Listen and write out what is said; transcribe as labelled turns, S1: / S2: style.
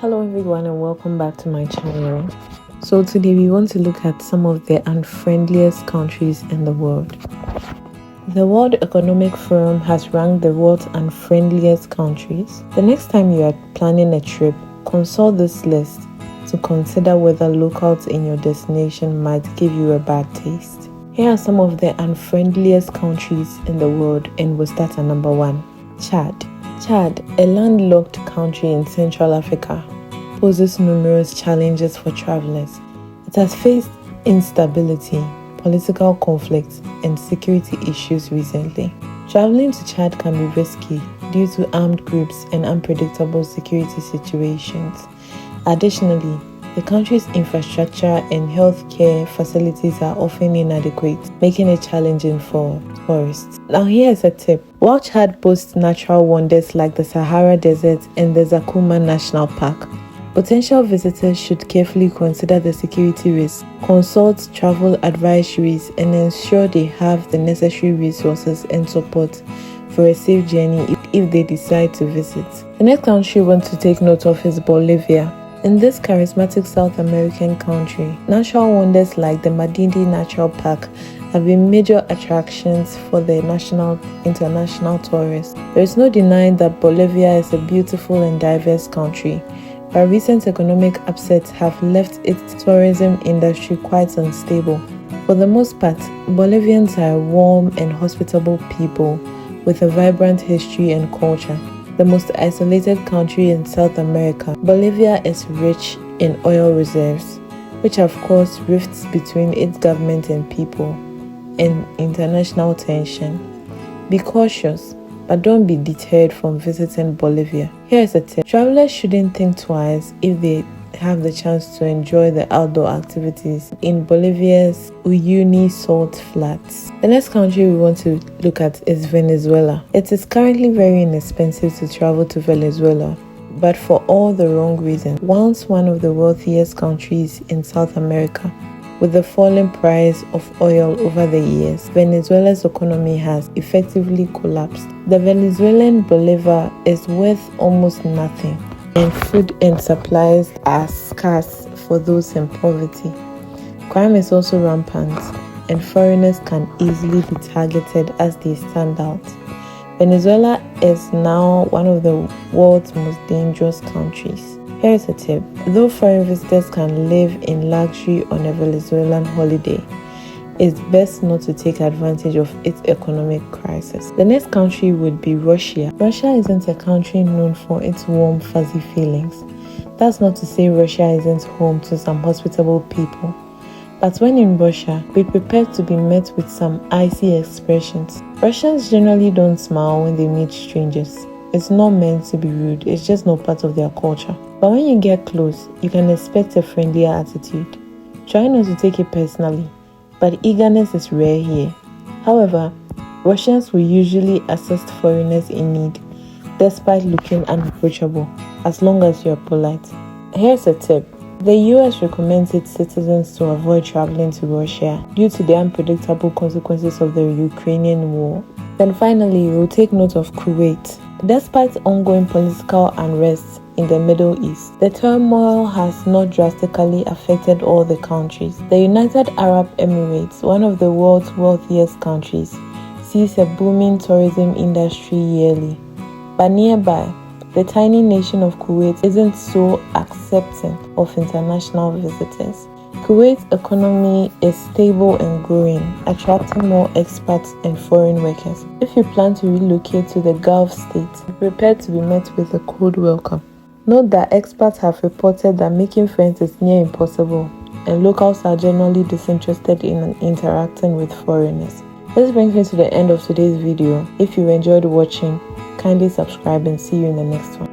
S1: Hello everyone and welcome back to my channel. So today we want to look at some of the unfriendliest countries in the world. The World Economic Forum has ranked the world's unfriendliest countries. The next time you are planning a trip, consult this list to consider whether locals in your destination might give you a bad taste. Here are some of the unfriendliest countries in the world, and we'll start at number 1. Chad. Chad, a landlocked country in Central Africa, poses numerous challenges for travelers. It has faced instability, political conflicts, and security issues recently. Traveling to Chad can be risky due to armed groups and unpredictable security situations. Additionally, the country's infrastructure and healthcare facilities are often inadequate, making it challenging for tourists. Now here's a tip. While Chad boasts natural wonders like the Sahara Desert and the Zakuma National Park, potential visitors should carefully consider the security risks, consult travel advisories, and ensure they have the necessary resources and support for a safe journey if they decide to visit. The next country we want to take note of is Bolivia. In this charismatic South American country, natural wonders like the Madindi Natural Park have been major attractions for the international tourists. There is no denying that Bolivia is a beautiful and diverse country, but recent economic upsets have left its tourism industry quite unstable. For the most part, Bolivians are warm and hospitable people with a vibrant history and culture. The most isolated country in South America, Bolivia is rich in oil reserves, which have caused rifts between its government and people and international tension. Be cautious, but don't be deterred from visiting Bolivia. Here's a tip. Travelers shouldn't think twice if they have the chance to enjoy the outdoor activities in Bolivia's Uyuni salt flats. The next country we want to look at is Venezuela. It is currently very inexpensive to travel to Venezuela, but for all the wrong reasons. Once one of the wealthiest countries in South America, with the falling price of oil over the years, Venezuela's economy has effectively collapsed. The Venezuelan bolivar is worth almost nothing, and food and supplies are scarce for those in poverty. Crime is also rampant, and foreigners can easily be targeted as they stand out. Venezuela is now one of the world's most dangerous countries. Here's a tip. Though foreign visitors can live in luxury on a Venezuelan holiday, it's best not to take advantage of its economic crisis. The next country would be Russia. Russia isn't a country known for its warm, fuzzy feelings. That's not to say Russia isn't home to some hospitable people. But when in Russia, be prepared to be met with some icy expressions. Russians generally don't smile when they meet strangers. It's not meant to be rude, it's just not part of their culture. But when you get close, you can expect a friendlier attitude. Try not to take it personally, but eagerness is rare here. However, Russians will usually assist foreigners in need, despite looking unapproachable, as long as you are polite. Here's a tip. The US recommends its citizens to avoid traveling to Russia due to the unpredictable consequences of the Ukrainian war. Then finally, we'll take note of Kuwait. Despite ongoing political unrest in the Middle East, the turmoil has not drastically affected all the countries. The United Arab Emirates, one of the world's wealthiest countries, sees a booming tourism industry yearly. But nearby, the tiny nation of Kuwait isn't so accepting of international visitors. Kuwait's economy is stable and growing, attracting more expats and foreign workers. If you plan to relocate to the Gulf states, be prepared to be met with a cold welcome. Note that experts have reported that making friends is near impossible, and locals are generally disinterested in interacting with foreigners. This brings me to the end of today's video. If you enjoyed watching, kindly subscribe and see you in the next one.